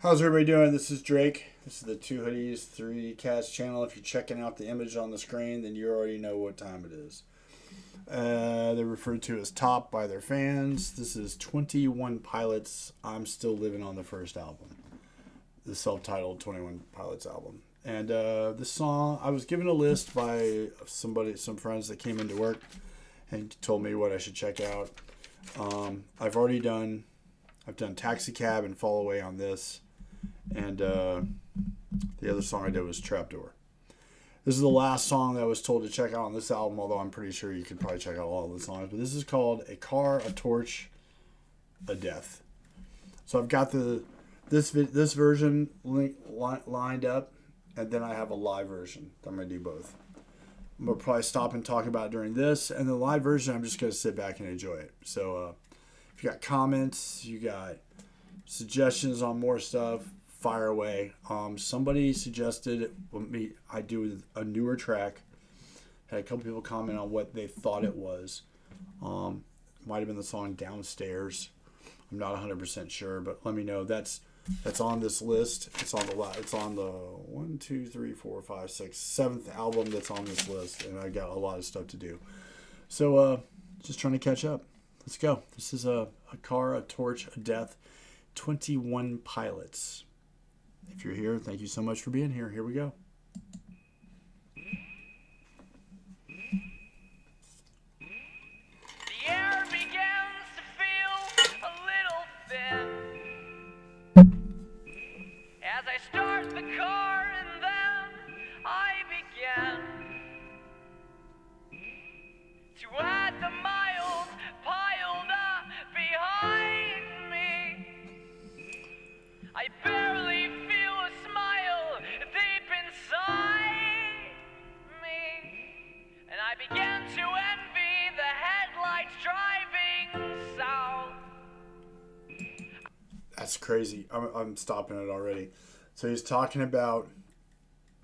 How's everybody doing? This is Drake. This is the Two Hoodies, Three Cats channel. If you're checking out the image on the screen, then you already know what time it is. They're referred to as Top by their fans. This is 21 Pilots. I'm Still Living on the First album. The self-titled 21 Pilots album. And this song, I was given a list by some friends that came into work and told me what I should check out. I've done Taxi Cab and Fall Away on this. And the other song I did was Trapdoor. This is the last song that I was told to check out on this album, although I'm pretty sure you could probably check out all the songs. But this is called A Car, a Torch, a Death. So I've got this version lined up, and then I have a live version. I'm going to do both. I'm going to probably stop and talk about it during this. And the live version, I'm just going to sit back and enjoy it. So if you got comments, you got suggestions on more stuff, fire away. Somebody suggested I do a newer track. Had a couple people comment on what they thought it was. Might have been the song Downstairs. I'm not 100% sure, but let me know. That's on this list. It's on the 1, 2, 3, 4, 5, 6, 7th album that's on this list, and I got a lot of stuff to do. So just trying to catch up. Let's go. This is a Car, a Torch, a Death. 21 Pilots. If you're here, thank you so much for being here. Here we go. The air begins to feel a little thin as I start the car, and then I begin to add the miles piled up behind me. I barely feel a smile deep inside me, and I begin to envy the headlights driving south. That's crazy. I'm stopping it already. So he's talking about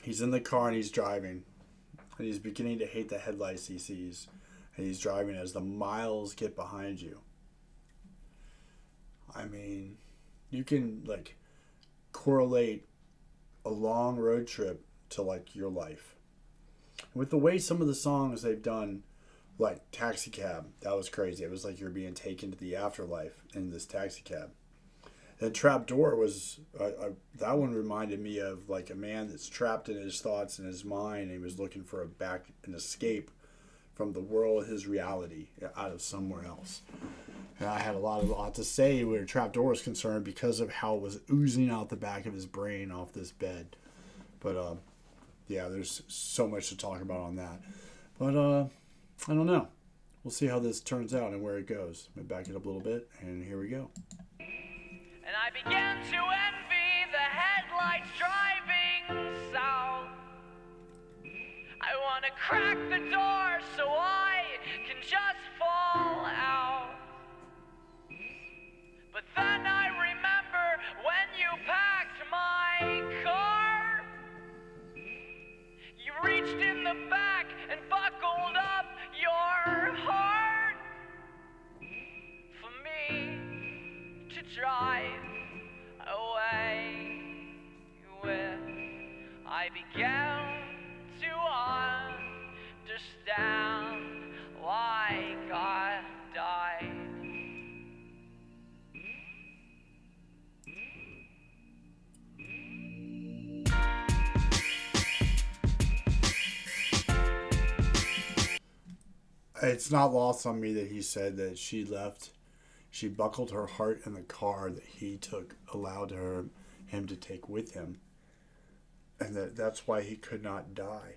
he's in the car and he's driving, and he's beginning to hate the headlights he sees, and he's driving as the miles get behind you. I mean, you can correlate a long road trip to your life. With the way some of the songs they've done, like Taxi Cab, that was crazy. It was like you're being taken to the afterlife in this taxi cab. And Trapdoor was, that one reminded me of a man that's trapped in his thoughts and his mind, and he was looking for an escape from the world, his reality, out of somewhere else. And I had a lot to say where Trapdoor was concerned because of how it was oozing out the back of his brain off this bed. But yeah, there's so much to talk about on that. But I don't know. We'll see how this turns out and where it goes. I'm going to back it up a little bit, and here we go. And I began to envy the headlights driving south. I want to crack the door so I can just fall out. But then I remember when you packed my car, you reached in the back and buckled up your heart for me to drive away with. I began to understand why God died. It's not lost on me that he said that she left. She buckled her heart in the car that he allowed him to take with him. And that's why he could not die.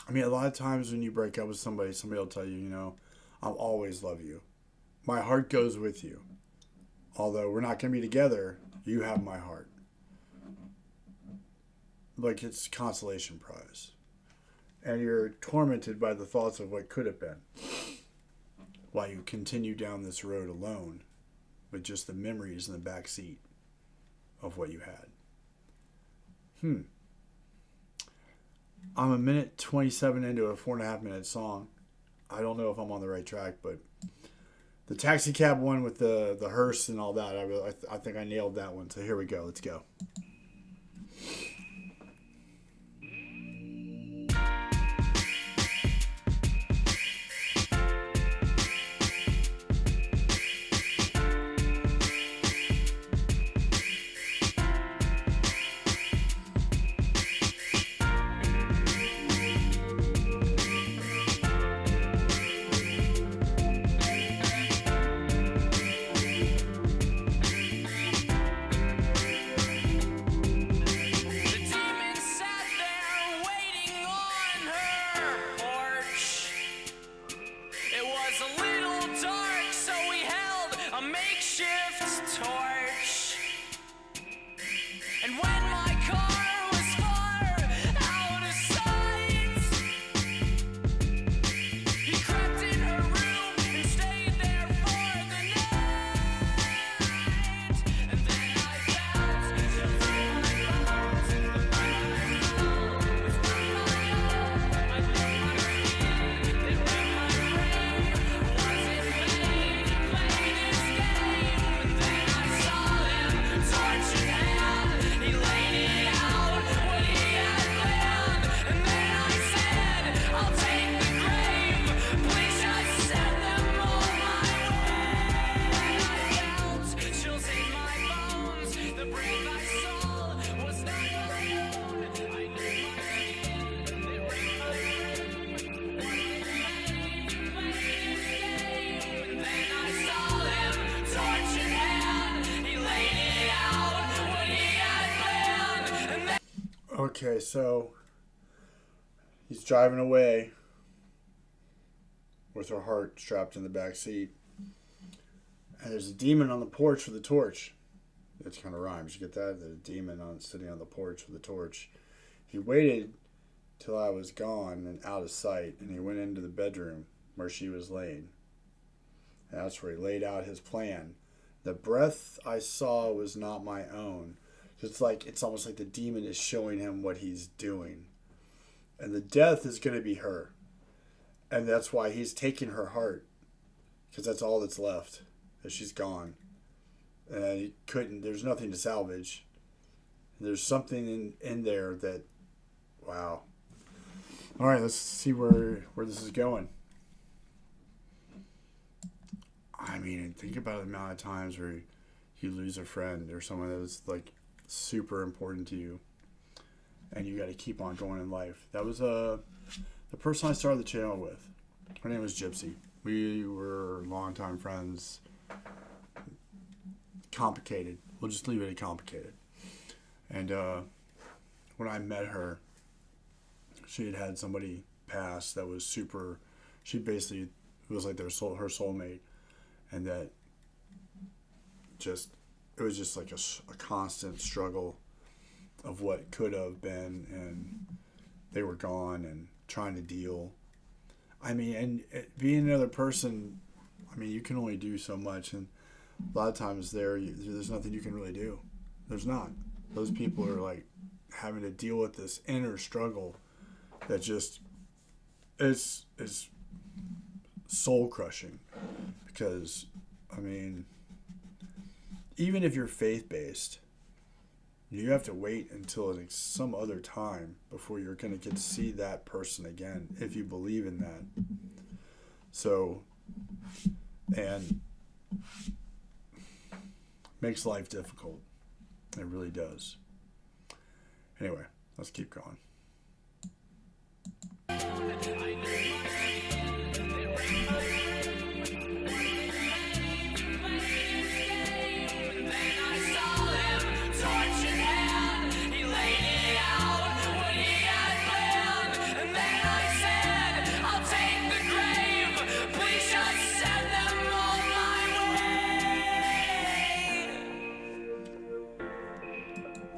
I mean, a lot of times when you break up with somebody will tell you, I'll always love you. My heart goes with you. Although we're not going to be together, you have my heart. It's consolation prize. And you're tormented by the thoughts of what could have been while you continue down this road alone with just the memories in the back seat of what you had. I'm a minute 27 into a 4.5 minute song. I don't know if I'm on the right track, but The taxi cab one with the hearse and all that. I think I nailed that one. So here we go. Let's go. Okay, so he's driving away with her heart strapped in the back seat. And there's a demon on the porch with a torch. It kind of rhymes. You get that? There's a demon sitting on the porch with a torch. He waited till I was gone and out of sight, and he went into the bedroom where she was laying. And that's where he laid out his plan. The breath I saw was not my own. It's almost like the demon is showing him what he's doing. And the death is going to be her. And that's why he's taking her heart. Because that's all that's left. That she's gone. And there's nothing to salvage. There's something in there that, wow. All right, let's see where this is going. I mean, think about the amount of times where you lose a friend or someone that was like super important to you, and you got to keep on going in life. That was the person I started the channel with. Her name was Gypsy. We were longtime friends. Complicated. We'll just leave it at complicated. And when I met her, she had somebody pass that was super. She basically was like her soulmate, and that it was just like a constant struggle of what could have been, and they were gone and trying to deal. I mean, and being another person, I mean, you can only do so much, and a lot of times there's nothing you can really do. There's not. Those people are like having to deal with this inner struggle that just is soul crushing. Because, I mean, even if you're faith based, you have to wait until some other time before you're going to get to see that person again, if you believe in that. So, and makes life difficult. It really does. Anyway, let's keep going.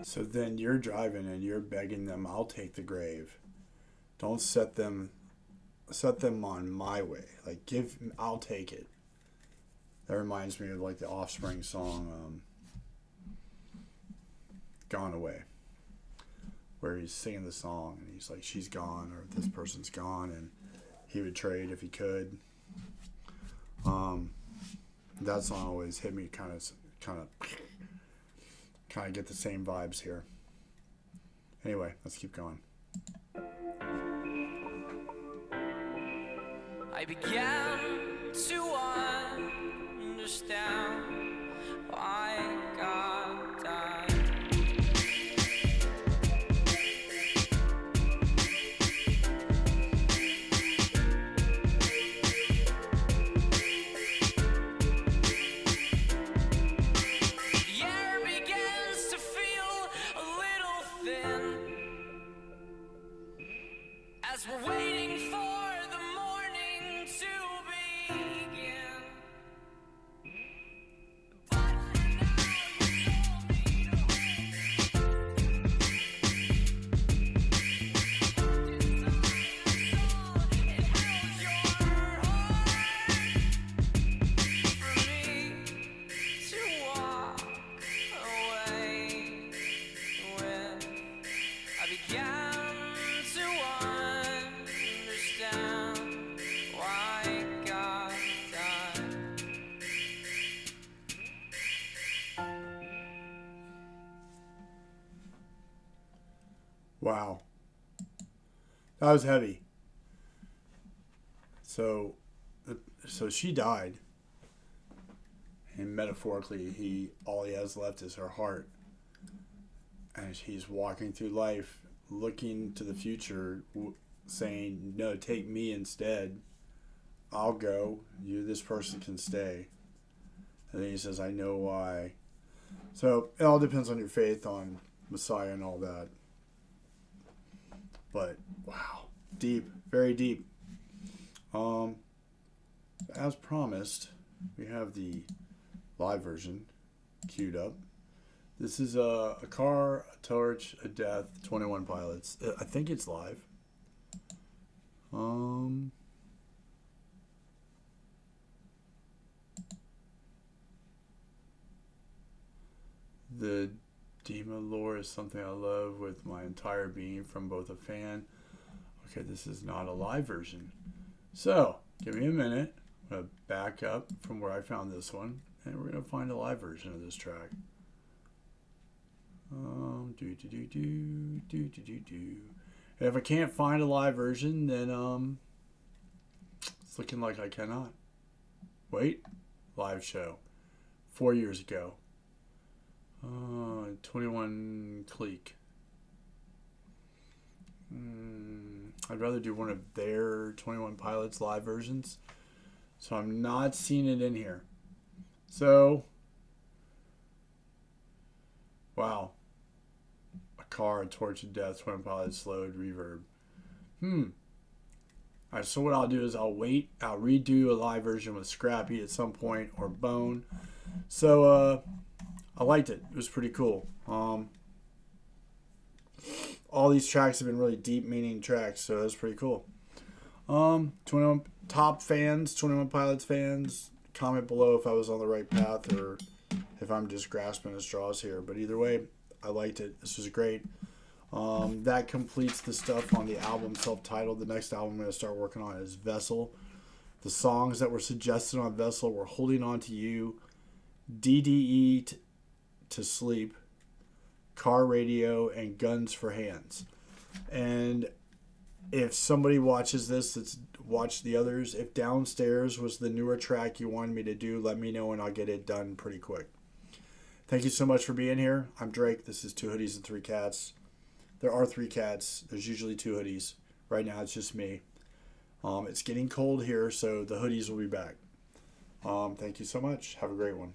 So then you're driving and you're begging them, I'll take the grave. Don't set them on my way. Like I'll take it. That reminds me of like the Offspring song, Gone Away, where he's singing the song and he's like, she's gone, or this person's gone, and he would trade if he could. That song always hit me kind of get the same vibes here. Anyway, let's keep going. I began to understand why God died. The air begins to feel a little thin as we're waiting for the morning to begin. But for now, you told me to hold. It held your heart for me to walk away with. I began to understand why God died. Wow. That was heavy. So she died. And metaphorically, all he has left is her heart. And he's walking through life, looking to the future, saying, no, take me instead. I'll go. This person can stay. And then he says, I know why. So it all depends on your faith on Messiah and all that. But, wow. Deep. Very deep. As promised, we have the live version queued up. This is a car, a torch, a death, 21 Pilots. I think it's live. The Dema lore is something I love with my entire being from both a fan. Okay, this is not a live version. So, give me a minute. I'm going to back up from where I found this one, and we're going to find a live version of this track. If I can't find a live version, then it's looking like I cannot. Wait, live show 4 years ago. 21 Clique. I'd rather do one of their 21 Pilots live versions, so I'm not seeing it in here. So, wow. A car, a torch of death, 21 Pilots, slowed, reverb. Alright, so what I'll do is I'll redo a live version with Scrappy at some point, or Bone. So, I liked it. It was pretty cool. All these tracks have been really deep meaning tracks, so that's pretty cool. 21 top fans, 21 Pilots fans, comment below if I was on the right path or if I'm just grasping at straws here. But either way, I liked it. This was great. That completes the stuff on the album self-titled. The next album I'm going to start working on is Vessel. The songs that were suggested on Vessel were Holding On To You, DDE to Sleep, Car Radio, and Guns for Hands. And if somebody watches this that's watched the others, if Downstairs was the newer track you wanted me to do, let me know and I'll get it done pretty quick. Thank you so much for being here. I'm Drake. This is Two Hoodies and Three Cats. There are 3 cats. There's usually 2 hoodies. Right now it's just me. It's getting cold here, so the hoodies will be back. Thank you so much. Have a great one.